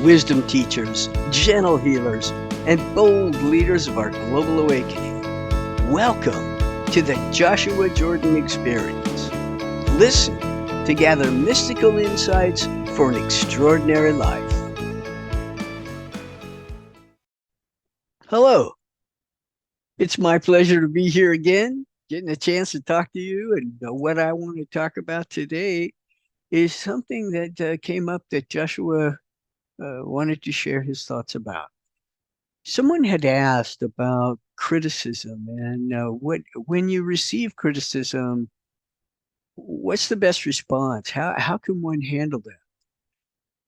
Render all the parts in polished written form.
wisdom teachers, gentle healers, and bold leaders of our global awakening. Welcome to the Joshua Jordan Experience. Listen to gather mystical insights for an extraordinary life. Hello. It's my pleasure to be here again, getting a chance to talk to you. And what I want to talk about today is something that came up that Joshua wanted to share his thoughts about. Someone had asked about criticism and when you receive criticism, what's the best response? How can one handle that?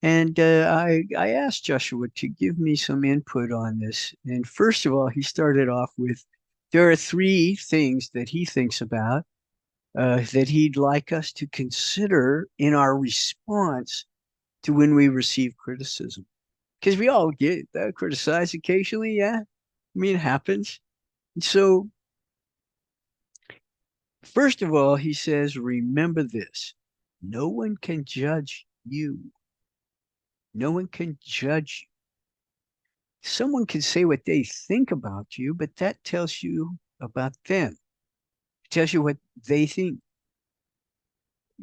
And I asked Joshua to give me some input on this. And first of all, he started off with there are three things that he thinks about that he'd like us to consider in our response to when we receive criticism. Because we all get criticized occasionally, yeah. I mean, it happens. So, first of all, he says, remember this: no one can judge you. No one can judge you. Someone can say what they think about you, but that tells you about them. It tells you what they think.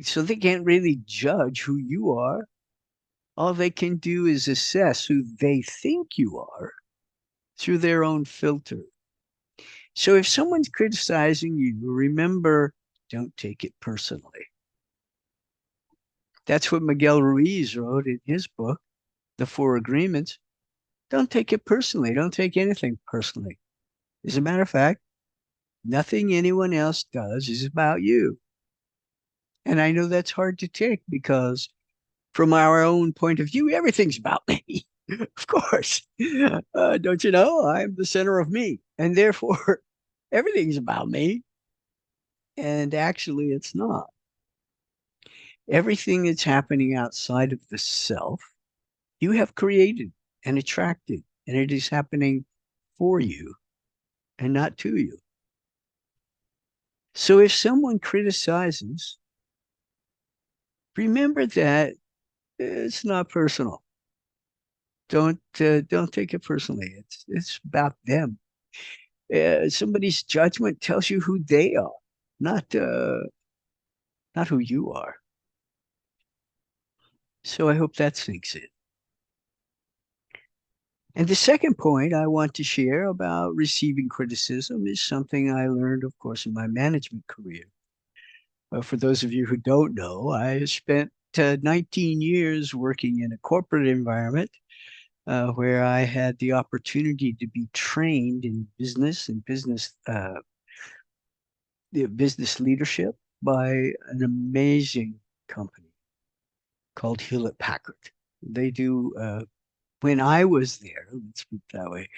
So they can't really judge who you are. All they can do is assess who they think you are through their own filter. So if someone's criticizing you, remember, don't take it personally. That's what Miguel Ruiz wrote in his book, The Four Agreements. Don't take it personally. Don't take anything personally. As a matter of fact, nothing anyone else does is about you. And I know that's hard to take because from our own point of view, everything's about me. Of course. Don't you know? I'm the center of me. And therefore, everything's about me. And actually, it's not. Everything that's happening outside of the self, you have created and attracted, and it is happening for you and not to you. So if someone criticizes, remember that it's not personal. Don't take it personally. It's about them. Somebody's judgment tells you who they are, not who you are. So I hope that sinks in. And the second point I want to share about receiving criticism is something I learned, of course, in my management career. For those of you who don't know, I spent 19 years working in a corporate environment where I had the opportunity to be trained in business and business leadership by an amazing company called Hewlett Packard. They do, when I was there, let's put it that way,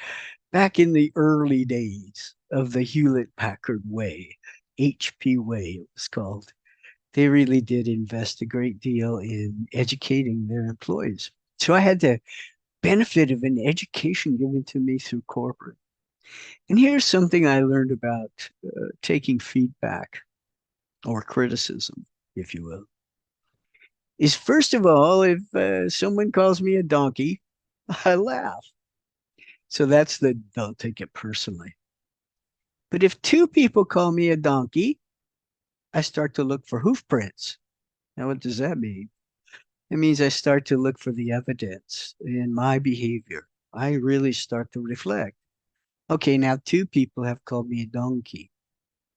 back in the early days of the Hewlett Packard way, HP way, it was called, they really did invest a great deal in educating their employees. So I had the benefit of an education given to me through corporate. And here's something I learned about taking feedback or criticism, if you will, is first of all, if someone calls me a donkey, I laugh. So that's the don't take it personally. But if two people call me a donkey, I start to look for hoof prints. Now, what does that mean? It means I start to look for the evidence in my behavior. I really start to reflect. Okay, now two people have called me a donkey.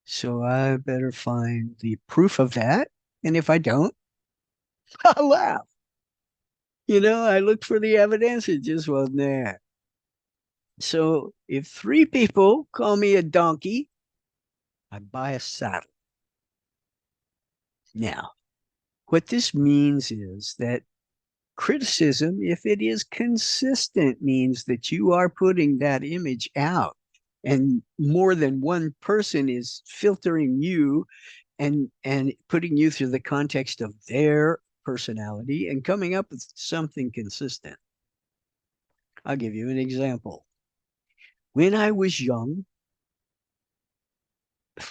So I better find the proof of that. And if I don't, I'll laugh. I look for the evidence. It just wasn't there. So if three people call me a donkey, I buy a saddle. Now, what this means is that criticism, if it is consistent, means that you are putting that image out and more than one person is filtering you and putting you through the context of their personality and coming up with something consistent. I'll give you an example. When I was young,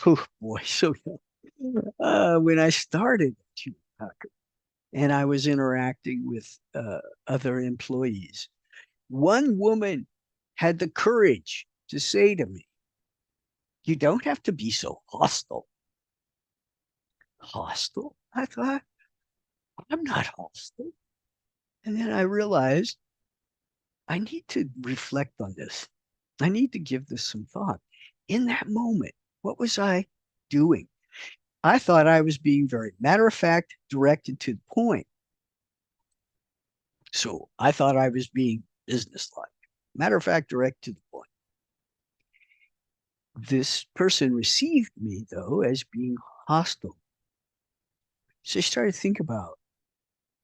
oh boy, so young, when I started at Hewlett Packard, and I was interacting with other employees. One woman had the courage to say to me, "You don't have to be so hostile." Hostile? I thought, I'm not hostile. And then I realized I need to reflect on this. I need to give this some thought. In that moment, what was I doing? I thought I was being very matter of fact, directed to the point. So I thought I was being businesslike. Matter of fact, direct to the point. This person received me, though, as being hostile. So I started to think about,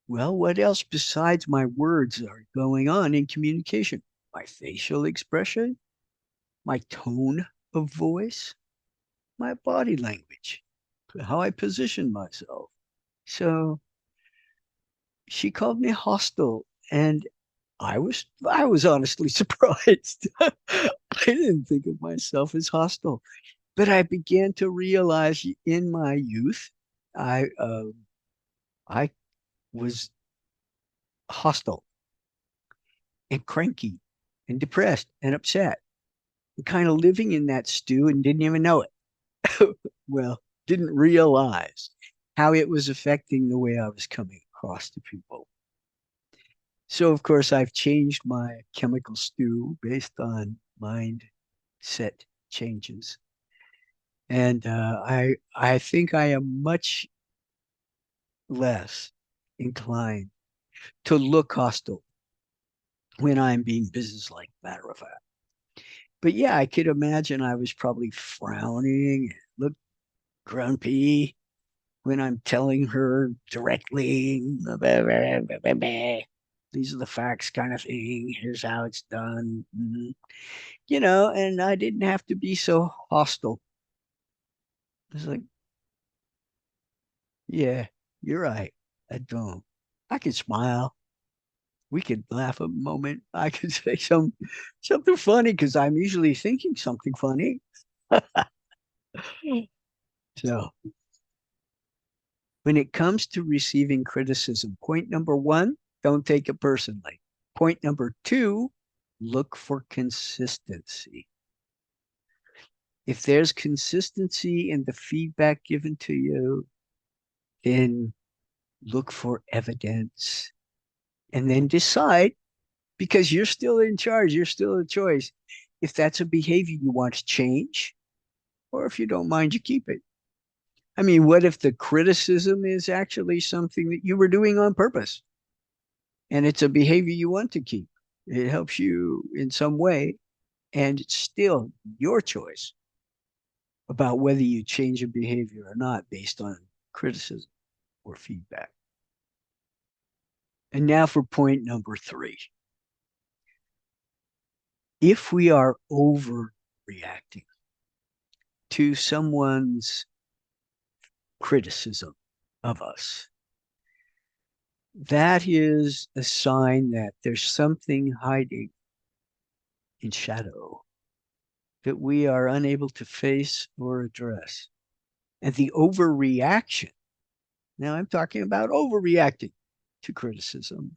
well, what else besides my words are going on in communication? My facial expression, my tone of voice, my body language, how I position myself. So she called me hostile, and I was honestly surprised. I didn't think of myself as hostile, but I began to realize in my youth, I was hostile and cranky and depressed and upset and kind of living in that stew and didn't even know it. Well, didn't realize how it was affecting the way I was coming across to people. So, of course, I've changed my chemical stew based on mindset changes. And I think I am much less inclined to look hostile when I'm being businesslike, matter of fact. But yeah, I could imagine I was probably frowning, looked grumpy when I'm telling her directly, these are the facts kind of thing. Here's how it's done. And I didn't have to be so hostile. It's like, yeah, you're right. I don't. I could smile. We could laugh a moment. I could say something funny because I'm usually thinking something funny. So when it comes to receiving criticism, point number one, don't take it personally. Point number two, look for consistency. If there's consistency in the feedback given to you, then look for evidence and then decide, because you're still in charge, you're still a choice, if that's a behavior you want to change, or if you don't mind, you keep it. I mean, what if the criticism is actually something that you were doing on purpose and it's a behavior you want to keep? It helps you in some way, and it's still your choice about whether you change a behavior or not based on criticism or feedback. And now for point number three. If we are overreacting to someone's criticism of us, that is a sign that there's something hiding in shadow that we are unable to face or address. And the overreaction, now I'm talking about overreacting to criticism.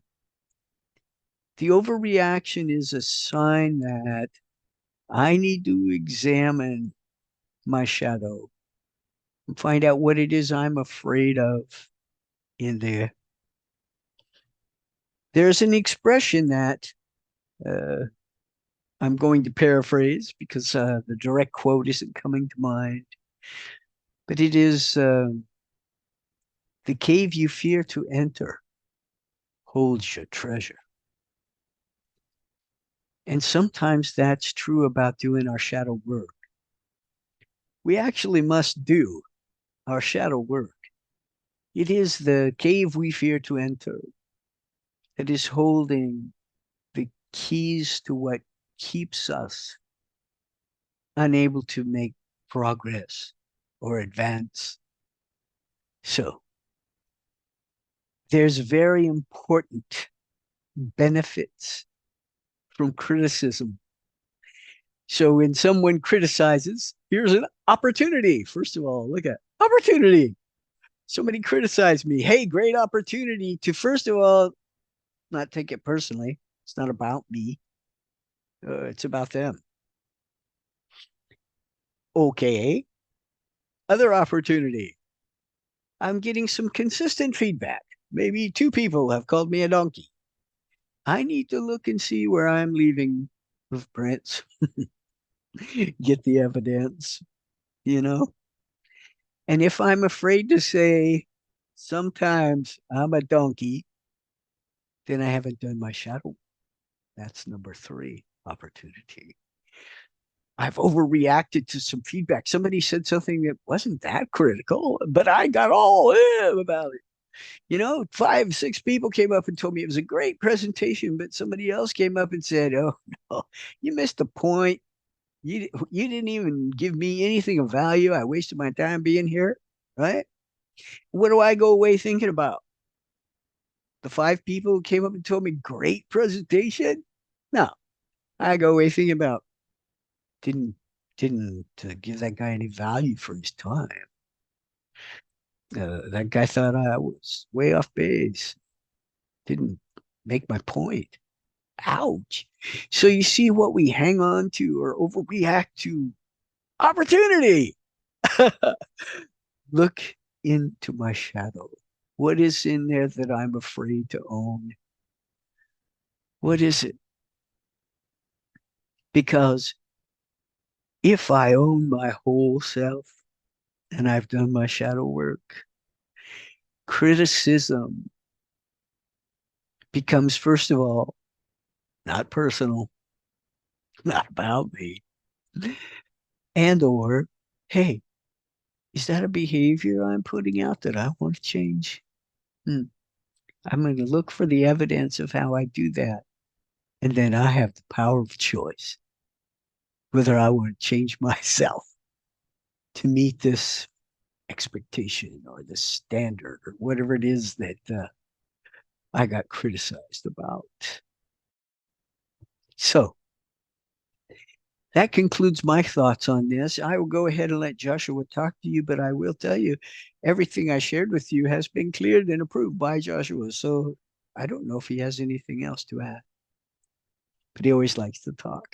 The overreaction is a sign that I need to examine my shadow and find out what it is I'm afraid of in there. There's an expression that uh, I'm going to paraphrase because the direct quote isn't coming to mind, but it is the cave you fear to enter holds your treasure. And sometimes that's true about doing our shadow work. We actually must do our shadow work. It is the cave we fear to enter that is holding the keys to what keeps us unable to make progress or advance. So there's very important benefits from criticism. So when someone criticizes, here's an opportunity. First of all, look at opportunity. Somebody criticized me. Hey, great opportunity to, first of all, not take it personally. It's not about me. It's about them. Okay. Other opportunity. I'm getting some consistent feedback. Maybe 2 people have called me a donkey. I need to look and see where I'm leaving footprints, get the evidence, you know? And if I'm afraid to say sometimes I'm a donkey, then I haven't done my shadow. That's number 3 opportunity. I've overreacted to some feedback. Somebody said something that wasn't that critical, but I got all about it. 5, 6 people came up and told me it was a great presentation, but somebody else came up and said, "Oh no, you missed the point. You didn't even give me anything of value. I wasted my time being here." Right? What do I go away thinking about? The 5 people who came up and told me great presentation? No, I go away thinking about didn't didn't give that guy any value for his time. That guy thought I was way off base. Didn't make my point. Ouch. So you see what we hang on to or overreact to? Opportunity. Look into my shadow. What is in there that I'm afraid to own? What is it? Because if I own my whole self and I've done my shadow work, criticism becomes, first of all, not personal, not about me, and or, hey, is that a behavior I'm putting out that I want to change? I'm going to look for the evidence of how I do that. And then I have the power of choice whether I want to change myself to meet this expectation or this standard or whatever it is that I got criticized about. So that concludes my thoughts on this. I will go ahead and let Joshua talk to you, but I will tell you everything I shared with you has been cleared and approved by Joshua. So I don't know if he has anything else to add, but he always likes to talk.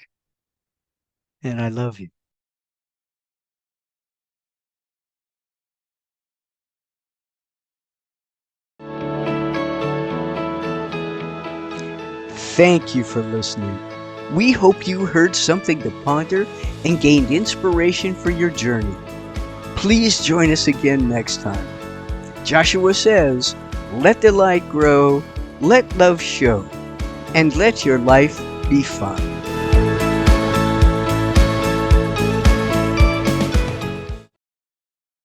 And I love you. Thank you for listening. We hope you heard something to ponder and gained inspiration for your journey. Please join us again next time. Joshua says, let the light grow, let love show, and let your life be fun.